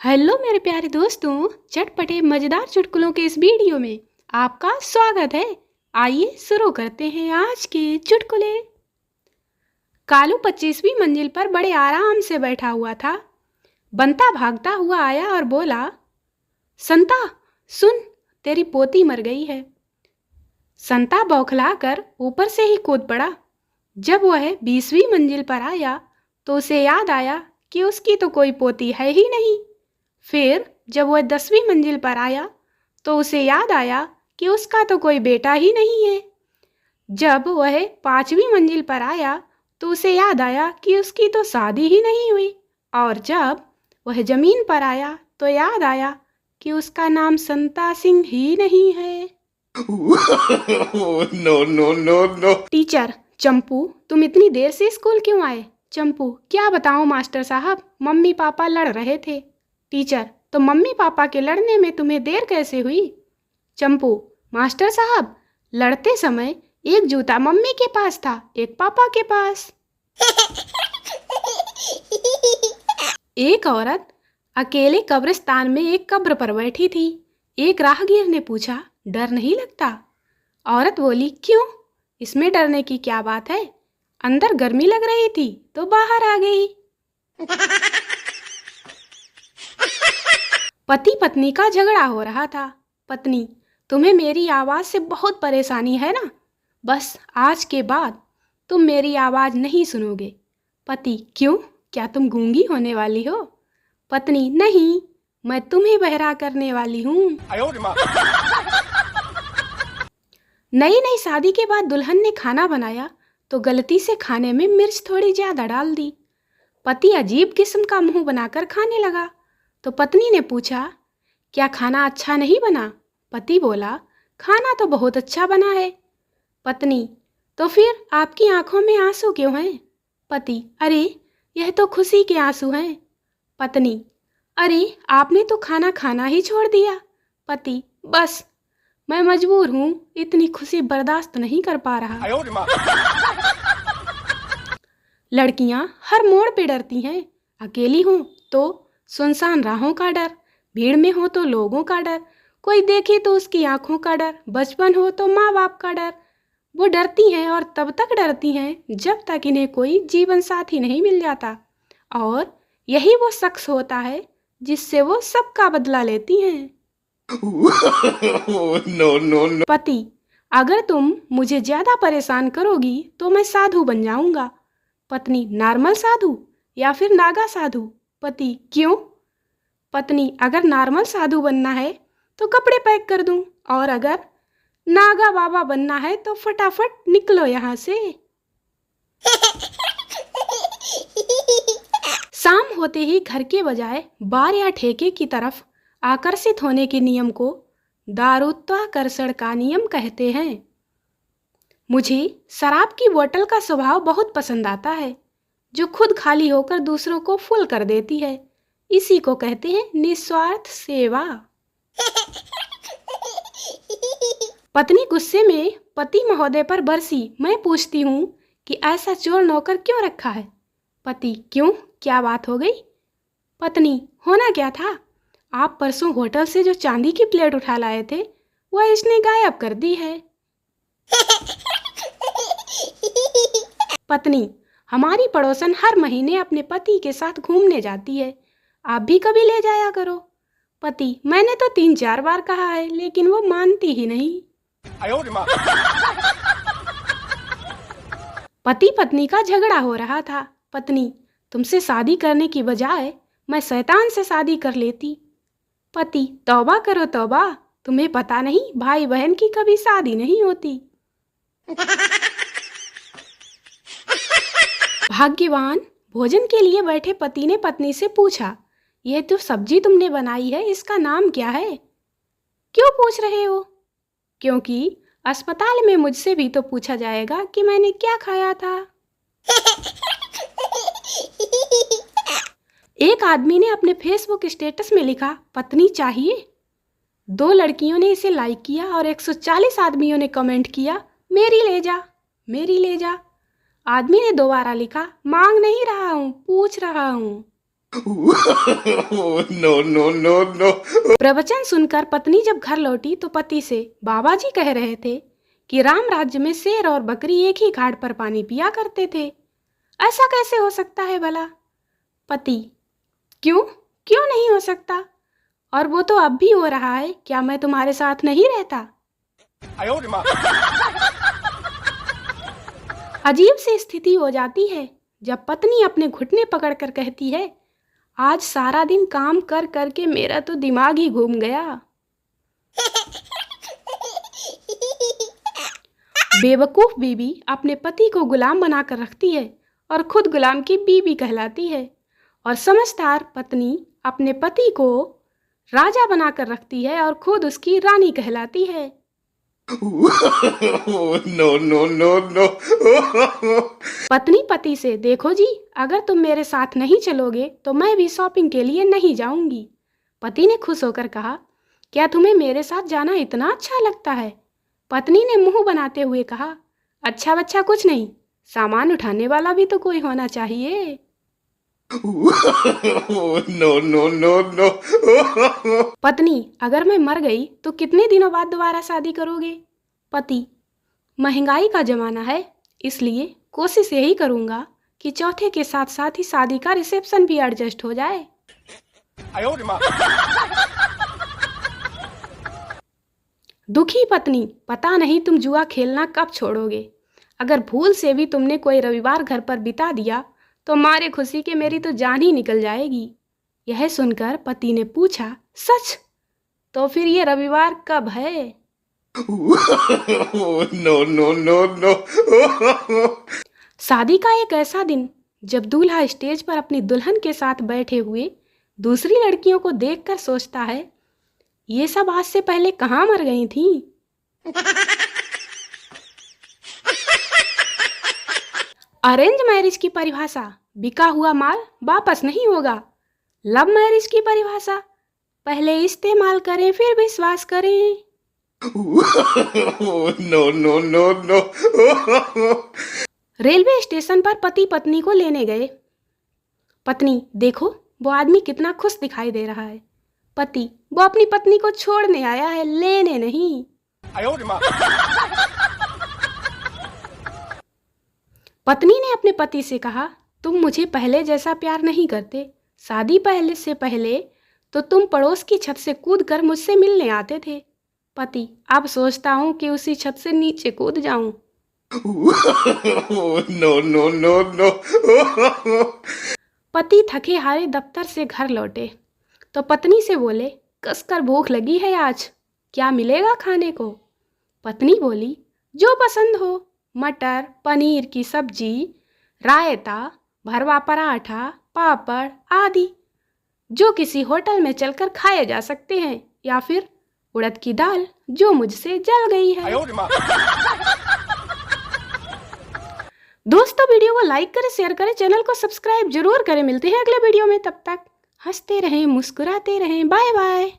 Hello मेरे प्यारे दोस्तों, चटपटे मज़ेदार चुटकुलों के इस वीडियो में आपका स्वागत है। आइए शुरू करते हैं आज के चुटकुले। कालू 25वीं मंजिल पर बड़े आराम से बैठा हुआ था। बंता भागता हुआ आया और बोला, संता सुन, तेरी पोती मर गई है। संता बौखलाकर ऊपर से ही कूद पड़ा। जब वह 20वीं मंजिल पर आया तो उसे याद आया कि उसकी तो कोई पोती है ही नहीं। फिर जब वह 10वीं मंजिल पर आया तो उसे याद आया कि उसका तो कोई बेटा ही नहीं है। जब वह 5वीं मंजिल पर आया तो उसे याद आया कि उसकी तो शादी ही नहीं हुई। और जब वह जमीन पर आया तो याद आया कि उसका नाम संता सिंह ही नहीं है। No no no no. Teacher, Champu तुम इतनी देर से स्कूल क्यों आए? चंपू, क्या बताऊं मास्टर साहब, मम्मी पापा लड़ रहे थे। टीचर, तो मम्मी पापा के लड़ने में तुम्हें देर कैसे हुई? चंपू, मास्टर साहब, लड़ते समय एक जूता मम्मी के पास था, एक पापा के पास। एक औरत अकेले कब्रिस्तान में एक कब्र पर बैठी थी। एक राहगीर ने पूछा, डर नहीं लगता? औरत बोली, क्यों, इसमें डरने की क्या बात है? अंदर गर्मी लग रही थी तो बाहर आ गई। पति पत्नी का झगड़ा हो रहा था। पत्नी, तुम्हें मेरी आवाज से बहुत परेशानी है ना? बस आज के बाद तुम मेरी आवाज नहीं सुनोगे। पति, क्यों, क्या तुम गूंगी होने वाली हो? पत्नी, नहीं, मैं तुम्हें बहरा करने वाली हूँ। नई नई शादी के बाद दुल्हन ने खाना बनाया तो गलती से खाने में मिर्च थोड़ी ज्यादा डाल दी। पति अजीब किस्म का मुंह बनाकर खाने लगा तो पत्नी ने पूछा, क्या खाना अच्छा नहीं बना? पति बोला, खाना तो बहुत अच्छा बना है। पत्नी, तो फिर आपकी आंखों में आंसू क्यों हैं? पति, अरे यह तो खुशी के आंसू हैं। पत्नी, अरे आपने तो खाना खाना ही छोड़ दिया। पति, बस मैं मजबूर हूँ, इतनी खुशी बर्दाश्त नहीं कर पा रहा। लड़कियां हर मोड़ पे डरती हैं। अकेली हूँ तो सुनसान राहों का डर, भीड़ में हो तो लोगों का डर, कोई देखे तो उसकी आंखों का डर, बचपन हो तो माँ बाप का डर। वो डरती हैं और तब तक डरती हैं जब तक इन्हें कोई जीवन साथी नहीं मिल जाता, और यही वो शख्स होता है जिससे वो सबका बदला लेती हैं। No no no. पति, अगर तुम मुझे ज्यादा परेशान करोगी तो मैं साधु बन जाऊंगा। पत्नी, नॉर्मल साधु या फिर नागा साधु? पति, क्यों? पत्नी, अगर नॉर्मल साधु बनना है तो कपड़े पैक कर दूं, और अगर नागा बाबा बनना है तो फटाफट निकलो यहाँ से। शाम होते ही घर के बजाय बार या ठेके की तरफ आकर्षित होने के नियम को दारुत्वाकर्षण का नियम कहते हैं। मुझे शराब की बोतल का स्वभाव बहुत पसंद आता है, जो खुद खाली होकर दूसरों को फुल कर देती है। इसी को कहते हैं निस्वार्थ सेवा। पत्नी गुस्से में पति महोदय पर बरसी, मैं पूछती हूँ कि ऐसा चोर नौकर क्यों रखा है? पति, क्यों, क्या बात हो गई? पत्नी, होना क्या था, आप परसों होटल से जो चांदी की प्लेट उठा लाए थे वह इसने गायब कर दी है। पत्नी, हमारी पड़ोसन हर महीने अपने पति के साथ घूमने जाती है, आप भी कभी ले जाया करो। पति, मैंने तो 3-4 बार कहा है लेकिन वो मानती ही नहीं। पति पत्नी का झगड़ा हो रहा था। पत्नी, तुमसे शादी करने की बजाय मैं शैतान से शादी कर लेती। पति, तौबा करो तौबा, तुम्हें पता नहीं भाई बहन की कभी शादी नहीं होती। भाग्यवान भोजन के लिए बैठे पति ने पत्नी से पूछा, यह तो सब्जी तुमने बनाई है, इसका नाम क्या है? क्यों पूछ रहे हो? क्योंकि अस्पताल में मुझसे भी तो पूछा जाएगा कि मैंने क्या खाया था। एक आदमी ने अपने फेसबुक स्टेटस में लिखा, पत्नी चाहिए। 2 लड़कियों ने इसे लाइक किया और 140 आदमियों ने कमेंट किया, मेरी ले जा, मेरी ले जा। आदमी ने दोबारा लिखा, मांग नहीं रहा हूँ, पूछ रहा हूँ। No, no, no, no. प्रवचन सुनकर पत्नी जब घर लौटी तो पति से बाबा जी कह रहे थे कि राम राज्य में शेर और बकरी एक ही घाट पर पानी पिया करते थे। ऐसा कैसे हो सकता है भला? पति: क्यों क्यों नहीं हो सकता? और वो तो अब भी हो रहा है, क्या मैं तुम्हारे साथ नहीं रहता? अजीब सी स्थिति हो जाती है जब पत्नी अपने घुटने पकड़कर कहती है, आज सारा दिन काम कर करके मेरा तो दिमाग ही घूम गया। बेवकूफ बीवी अपने पति को गुलाम बनाकर रखती है और खुद गुलाम की बीवी कहलाती है, और समझदार पत्नी अपने पति को राजा बनाकर रखती है और खुद उसकी रानी कहलाती है। No, no, no, no. पत्नी पति से: देखो जी, अगर तुम मेरे साथ नहीं चलोगे तो मैं भी शॉपिंग के लिए नहीं जाऊंगी। पति ने खुश होकर कहा, क्या तुम्हें मेरे साथ जाना इतना अच्छा लगता है? पत्नी ने मुंह बनाते हुए कहा, अच्छा बच्चा कुछ नहीं, सामान उठाने वाला भी तो कोई होना चाहिए। No, no, no, no. पत्नी: अगर मैं मर गई तो कितने दिनों बाद दोबारा शादी करोगे? पति: महंगाई का जमाना है, इसलिए कोशिश यही करूंगा कि चौथे के साथ साथ ही शादी का रिसेप्शन भी एडजस्ट हो जाए। दुखी पत्नी: पता नहीं तुम जुआ खेलना कब छोड़ोगे। अगर भूल से भी तुमने कोई रविवार घर पर बिता दिया तो मारे खुशी के मेरी तो जान ही निकल जाएगी। यह सुनकर पति ने पूछा, सच? तो फिर ये रविवार कब है? No, no, no, no. शादी का एक ऐसा दिन जब दूल्हा स्टेज पर अपनी दुल्हन के साथ बैठे हुए दूसरी लड़कियों को देखकर सोचता है, ये सब आज से पहले कहाँ मर गई थीं? अरेंज मैरिज की परिभाषा: बिका हुआ माल वापस नहीं होगा। लव मैरिज की परिभाषा: पहले इस्तेमाल करें फिर विश्वास करें। No, no, no, no. Railway station पर पति पत्नी को लेने गए। पत्नी: देखो वो आदमी कितना खुश दिखाई दे रहा है। पति: वो अपनी पत्नी को छोड़ने आया है, लेने नहीं। पत्नी ने अपने पति से कहा, तुम मुझे पहले जैसा प्यार नहीं करते। शादी पहले से पहले तो तुम पड़ोस की छत से कूदकर मुझसे मिलने आते थे। पति: अब सोचता हूँ कि उसी छत से नीचे कूद जाऊं। No, no, no, no. पति थके हारे दफ्तर से घर लौटे तो पत्नी से बोले, कसकर भूख लगी है आज, क्या मिलेगा खाने को? पत्नी बोली, जो पसंद हो, मटर पनीर की सब्जी, रायता, भरवा पराठा, पापड़ आदि, जो किसी होटल में चलकर खाए जा सकते हैं, या फिर उड़द की दाल जो मुझसे जल गई है। दोस्तों, वीडियो को लाइक करें, शेयर करें, चैनल को सब्सक्राइब जरूर करें। मिलते हैं अगले वीडियो में, तब तक हंसते रहें, मुस्कुराते रहें। Bye bye.